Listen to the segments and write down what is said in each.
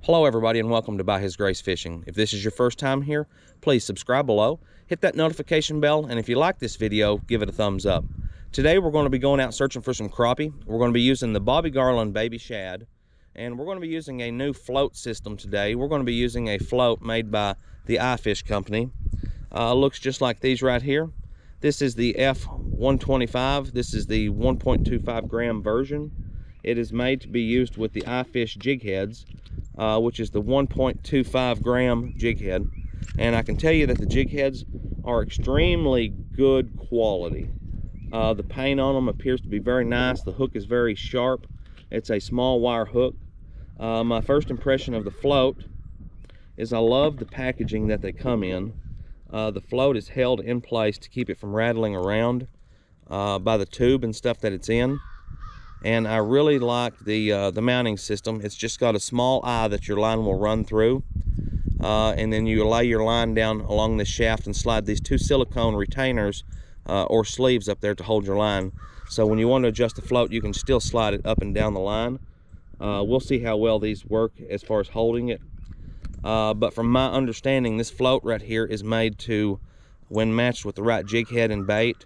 Hello everybody and welcome to By His Grace Fishing. If this is your first time here, please subscribe below, hit that notification bell, and if you like this video, give it a thumbs up. Today we're going to be going out searching for some crappie. We're going to be using the Bobby Garland baby shad, and we're going to be using a new float system today. We're going to be using a float made by the iFish company. Looks just like these right here. This is the F125. This is the 1.25 gram version. It is made to be used with the iFish jig heads, which is the 1.25 gram jig head. And I can tell you that the jig heads are extremely good quality. The paint on them appears to be very nice. The hook is very sharp. It's a small wire hook. My first impression of the float is I love the packaging that they come in. The float is held in place to keep it from rattling around by the tube and stuff that it's in. And I really like the mounting system. It's just got a small eye that your line will run through. And then you lay your line down along this shaft and slide these two silicone retainers or sleeves up there to hold your line. So when you want to adjust the float, you can still slide it up and down the line. We'll see how well these work as far as holding it. But from my understanding, this float right here is made to, when matched with the right jig head and bait,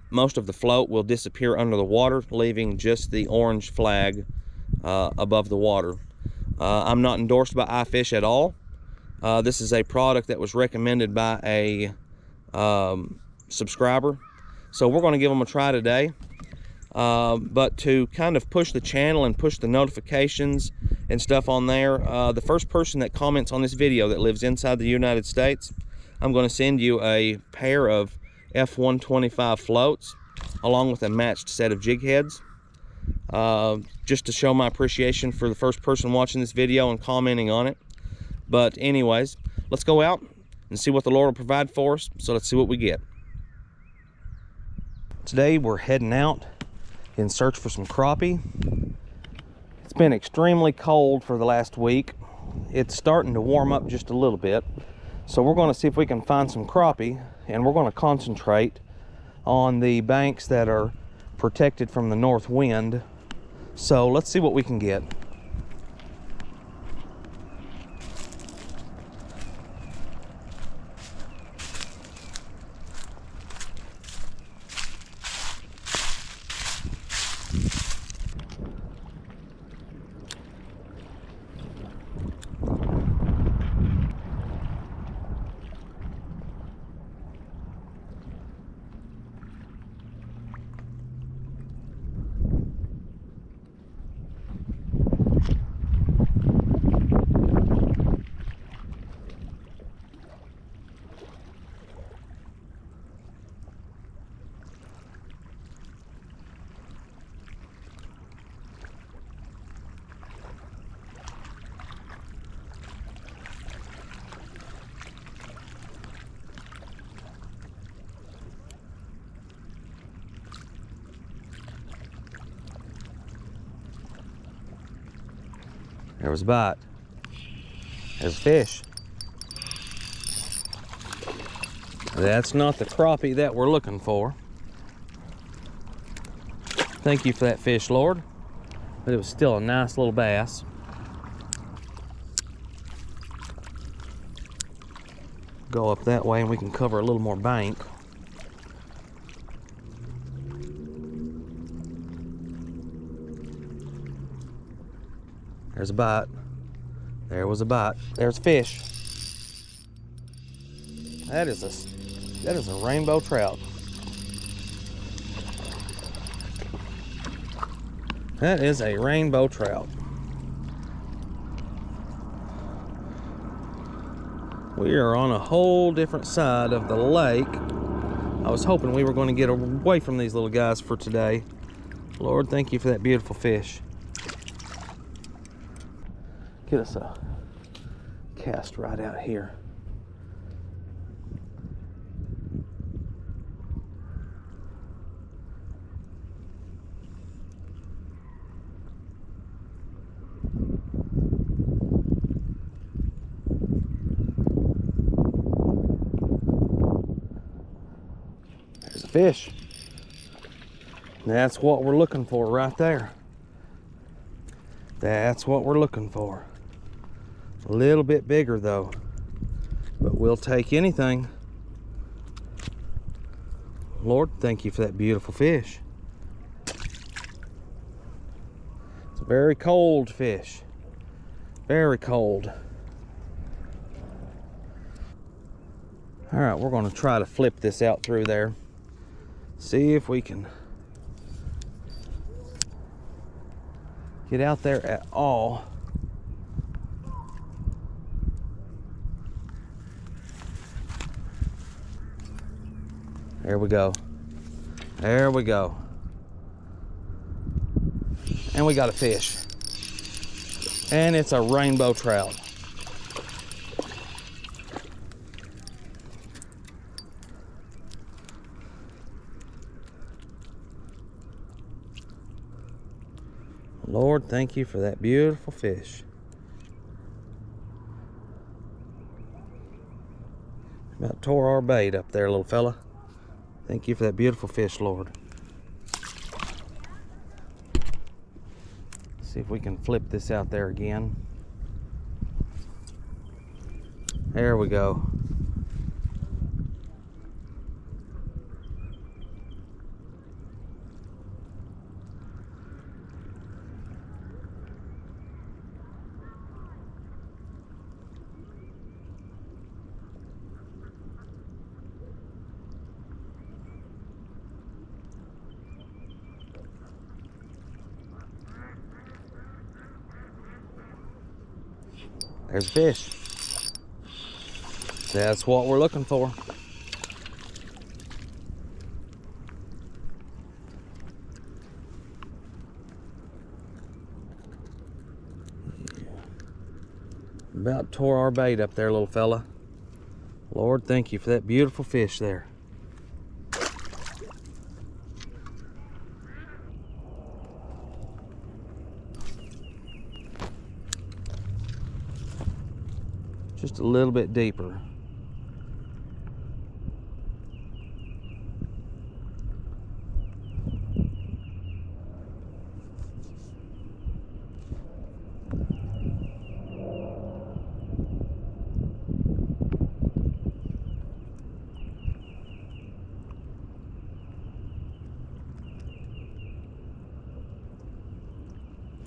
most of the float will disappear under the water, leaving just the orange flag above the water. I'm not endorsed by iFish at all. This is a product that was recommended by a subscriber, so we're going to give them a try today. But to kind of push the channel and push the notifications and stuff on there, the first person that comments on this video that lives inside the United States, I'm going to send you a pair of F125 floats along with a matched set of jig heads, just to show my appreciation for the first person watching this video and commenting on it. But anyways, let's go out and see what the Lord will provide for us. So let's see what we get. Today we're heading out in search for some crappie. It's been extremely cold for the last week. It's starting to warm up just a little bit, so we're going to see if we can find some crappie, and we're going to concentrate on the banks that are protected from the north wind. So let's see what we can get. There was a bite. There's a fish. That's not the crappie that we're looking for. Thank you for that fish, Lord. But it was still a nice little bass. Go up that way and we can cover a little more bank. There's a bite. There was a bite. There's fish. That is a rainbow trout. That is a rainbow trout. We are on a whole different side of the lake. I was hoping we were going to get away from these little guys for today. Lord, thank you for that beautiful fish. Get us a cast right out here. There's a fish. That's what we're looking for right there. That's what we're looking for. A little bit bigger though, but we'll take anything. Lord, thank you for that beautiful fish. It's a very cold fish. Very cold. All right, we're going to try to flip this out through there. See if we can get out there at all. There we go. There we go. And we got a fish. And it's a rainbow trout. Lord, thank you for that beautiful fish. About tore our bait up there, little fella. Thank you for that beautiful fish, Lord. See if we can flip this out there again. There we go. There's a fish. That's what we're looking for. About tore our bait up there, little fella. Lord, thank you for that beautiful fish there. Just a little bit deeper.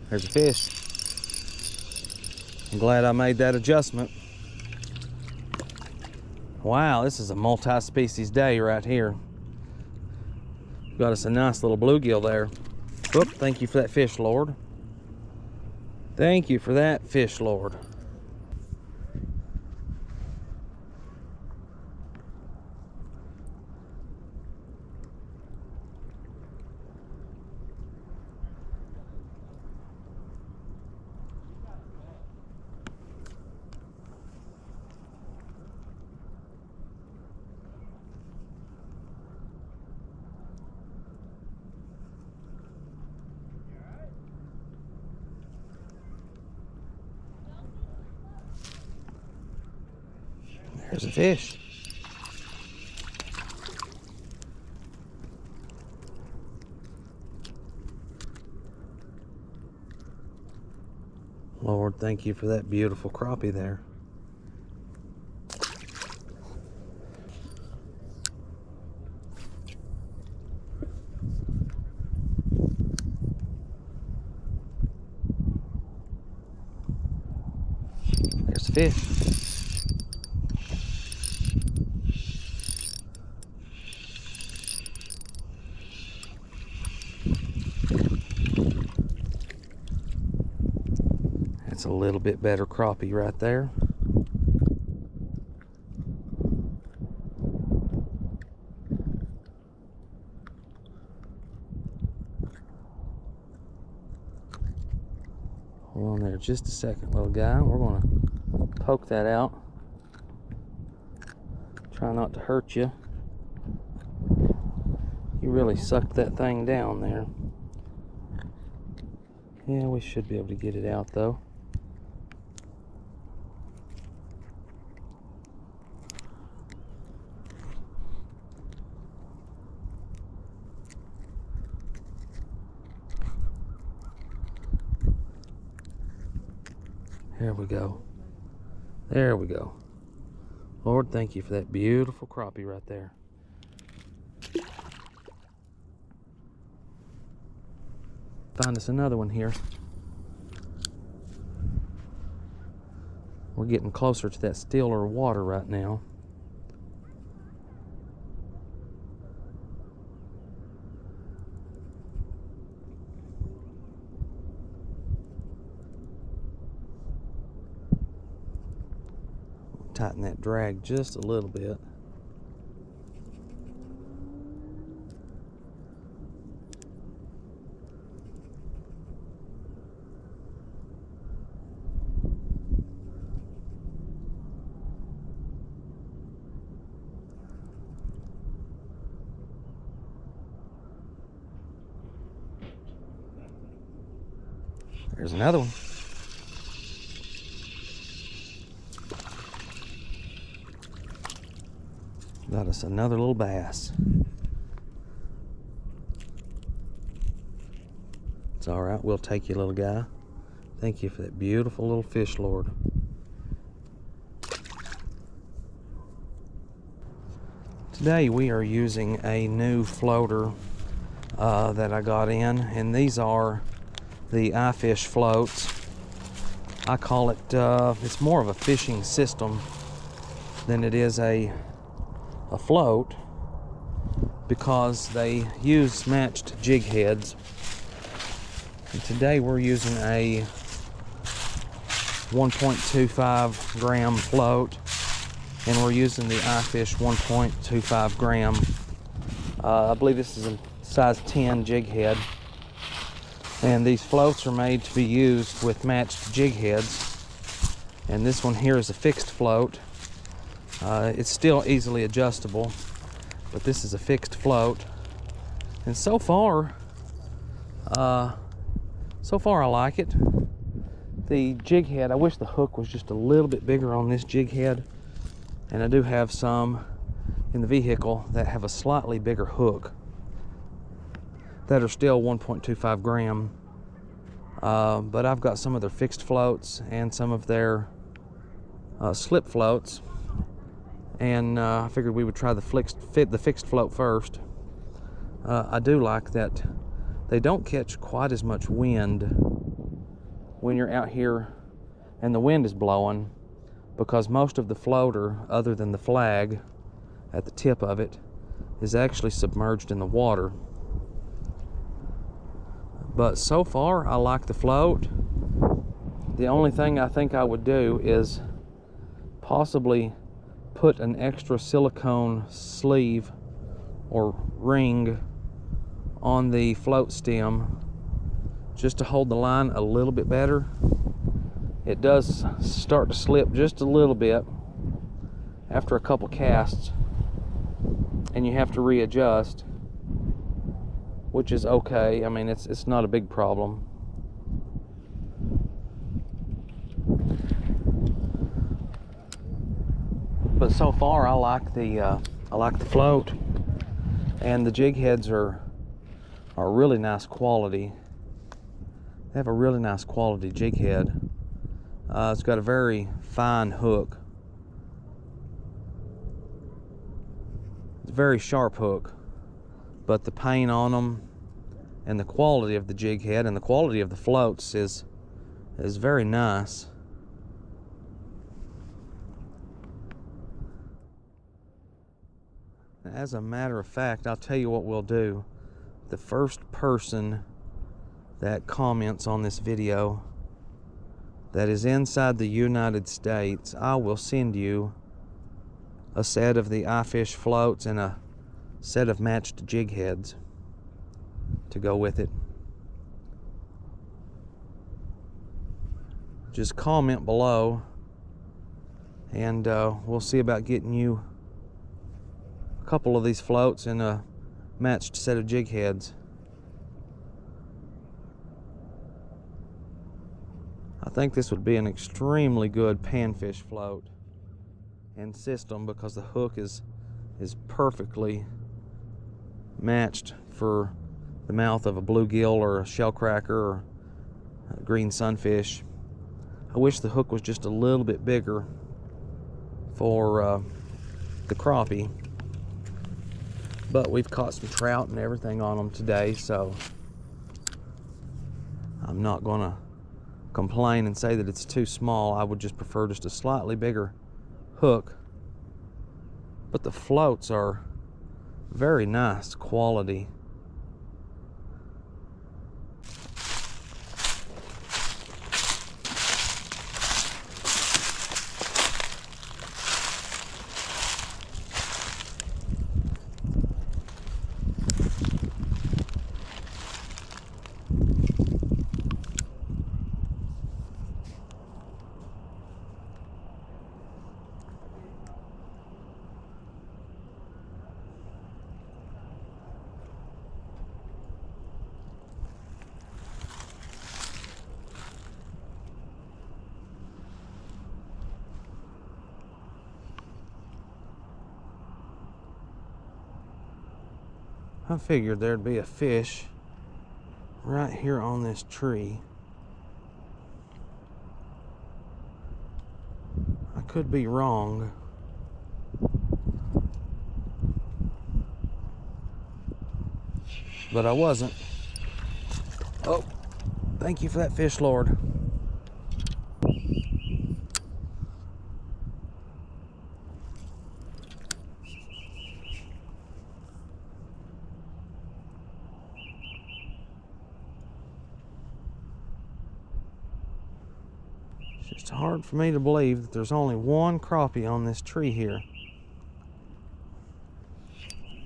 There's a fish. I'm glad I made that adjustment. Wow, this is a multi-species day right here. Got us a nice little bluegill there. Whoop, thank you for that fish, Lord. Thank you for that fish, Lord. There's a fish. Lord, thank you for that beautiful crappie there. There's a fish. That's a little bit better crappie right there. Hold on there just a second, little guy. We're gonna poke that out. Try not to hurt you. You really sucked that thing down there. Yeah, we should be able to get it out though. Here we go. There we go. Lord, thank you for that beautiful crappie right there. Find us another one here. We're getting closer to that stiller water right now. Tighten that drag just a little bit. There's another one. Got us another little bass. It's all right. We'll take you, little guy. Thank you for that beautiful little fish, Lord. Today we are using a new floater that I got in, and these are the iFish floats. I call it, it's more of a fishing system than it is a float, because they use matched jig heads. And today we're using a 1.25 gram float, and we're using the iFish 1.25 gram. I believe this is a size 10 jig head. And these floats are made to be used with matched jig heads. And this one here is a fixed float. It's still easily adjustable, but this is a fixed float. And so far I like it. The jig head, I wish the hook was just a little bit bigger on this jig head. And I do have some in the vehicle that have a slightly bigger hook that are still 1.25 gram. But I've got some of their fixed floats and some of their slip floats. And I figured we would try the fixed float first. I do like that they don't catch quite as much wind when you're out here and the wind is blowing, because most of the floater, other than the flag at the tip of it, is actually submerged in the water. But so far, I like the float. The only thing I think I would do is possibly put an extra silicone sleeve or ring on the float stem just to hold the line a little bit better. It does start to slip just a little bit after a couple casts, and you have to readjust, which is okay. I mean, it's not a big problem. But so far, I like the float, and the jig heads are really nice quality. They have a really nice quality jig head. It's got a very fine hook. It's a very sharp hook, but the paint on them and the quality of the jig head and the quality of the floats is very nice. As a matter of fact, I'll tell you what we'll do. The first person that comments on this video that is inside the United States, I will send you a set of the iFish floats and a set of matched jig heads to go with it. Just comment below, and we'll see about getting you a couple of these floats and a matched set of jig heads. I think this would be an extremely good panfish float and system, because the hook is perfectly matched for the mouth of a bluegill or a shellcracker or a green sunfish. I wish the hook was just a little bit bigger, for the crappie. But we've caught some trout and everything on them today, so I'm not gonna complain and say that it's too small. I would just prefer just a slightly bigger hook. But the floats are very nice quality. I figured there'd be a fish right here on this tree. I could be wrong. But I wasn't. Oh, thank you for that fish, Lord. It's hard for me to believe that there's only one crappie on this tree here.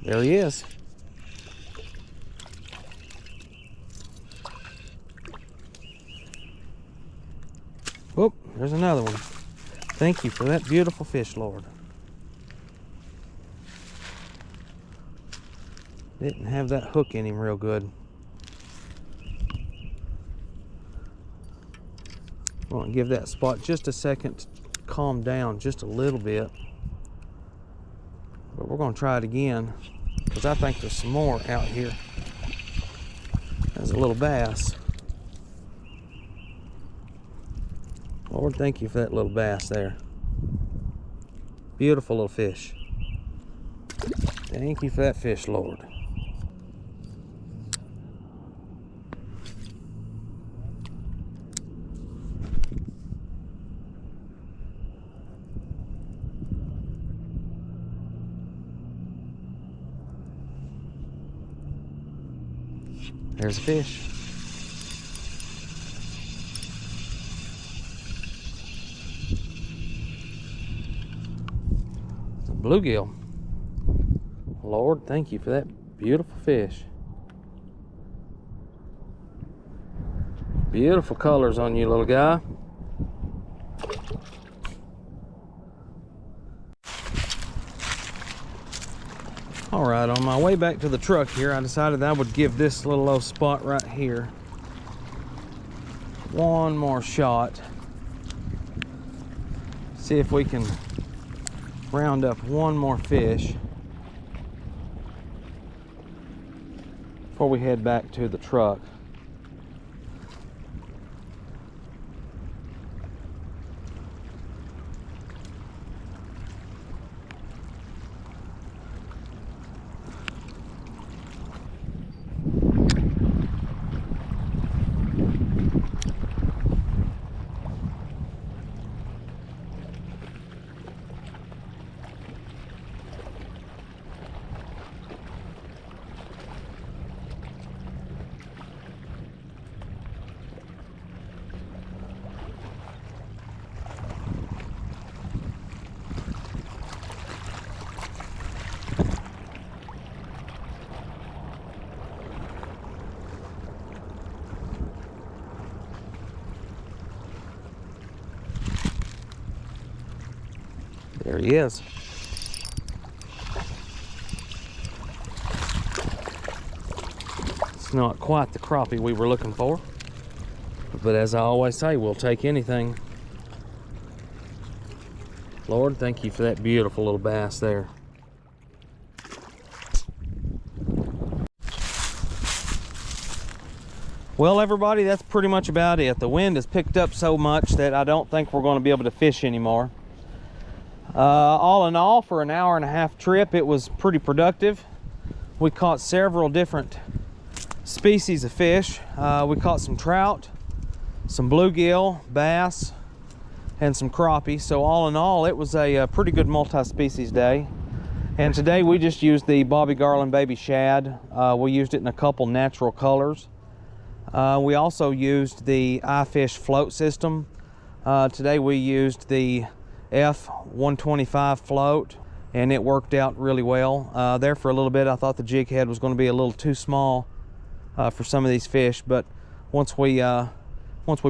There he is. Oh, there's another one. Thank you for that beautiful fish, Lord. Didn't have that hook in him real good. I want to give that spot just a second to calm down just a little bit. But we're going to try it again because I think there's some more out here. There's a little bass. Lord, thank you for that little bass there. Beautiful little fish. Thank you for that fish, Lord. There's a fish. It's a bluegill. Lord, thank you for that beautiful fish. Beautiful colors on you, little guy. All right, on my way back to the truck here, I decided I would give this little old spot right here one more shot. See if we can round up one more fish before we head back to the truck. There he is. It's not quite the crappie we were looking for, but as I always say, we'll take anything. Lord, thank you for that beautiful little bass there. Well, everybody, that's pretty much about it. The wind has picked up so much that I don't think we're going to be able to fish anymore. All in all, for an hour-and-a-half trip, it was pretty productive. We caught several different species of fish. We caught some trout, some bluegill, bass, and some crappie. So all in all, it was a pretty good multi-species day. And today we just used the Bobby Garland baby shad. We used it in a couple natural colors. We also used the iFish float system. Today we used the F125 float, and it worked out really well. There for a little bit I thought the jig head was going to be a little too small for some of these fish, but once we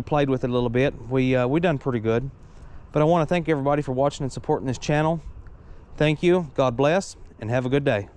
played with it a little bit, we done pretty good. But I want to thank everybody for watching and supporting this channel. Thank you, God bless, and have a good day.